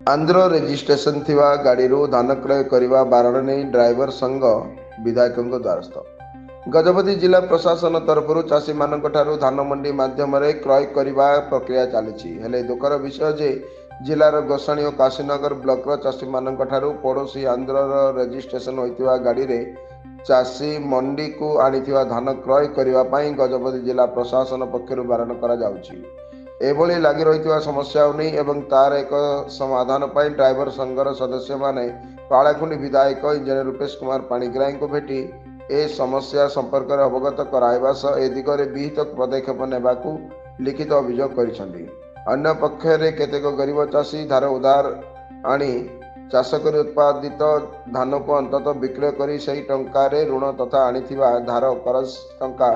Andhra registration थिवा गाड़ी धान क्रय करने बारण नहीं ड्राइवर संघ विधायकों द्वारस्थ। गजपति जिला प्रशासन तरफ चाषी मान धान मंडी मध्यम क्रय करने प्रक्रिया चली हेले दुखर विषय जे जिलार गोसाणी और काशीनगर ब्लॉक चाषी मान पड़ोशी आंध्र रेजिस्ट्रेशन होता गाड़ी में चाषी मंडी को आनी धान क्रय करने गजपति जिला प्रशासन पक्षर बारण कर लगी रही समस्या नहीं एवं तार एक समाधान पर ड्राइवर संघर सदस्य माने पालाखुंडी विधायक इंजीनियर रूपेश कुमार पाणिग्राही को भेटी ए समस्या संपर्क में अवगत कराइबा सह ए दिगरे विहित पदक्षेप नेबाकू लिखित अभियोग करिसेंती। अन्य पक्षरे केतेक गरीब चाषी धार उधार आनी चाष कर उत्पादित धान को अंततः विक्रय कर सही टंकार ऋण तथा आनीथिबा धार करज टंका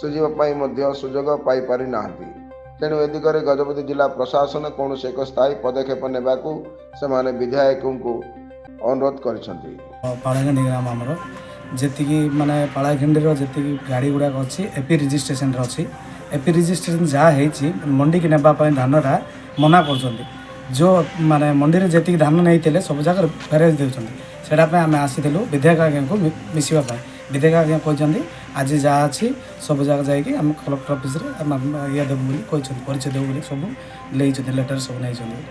सुझिबा सुजोग पाई पारि नाहांती। तेणु ए दिगरे गजपति जिला प्रशासन कौन एक स्थायी पदक्षेप नेबाकू सेमाने विधायकों को अनुरोध करिसेंती। पालाखिंडी ग्राम आमर जी माने पालाखिंडी जी गाड़ी गुड़ाक अच्छी एपी रेजिस्ट्रेशन अच्छी एपी रेजिस्ट्रेशन जहाँ होती मंडी की नापी धानटा मना कर जो माने मंडी में जी धान नहीं सब जगह फेरेज देते आम आसीलु विधायक आज्ञा को मिसवाई विधायक आज्ञा कहते आज जहाँ अच्छी सब जगह जाकि कलेक्टर ऑफिस ये देव परिचय देव सब लेटर सब नहीं।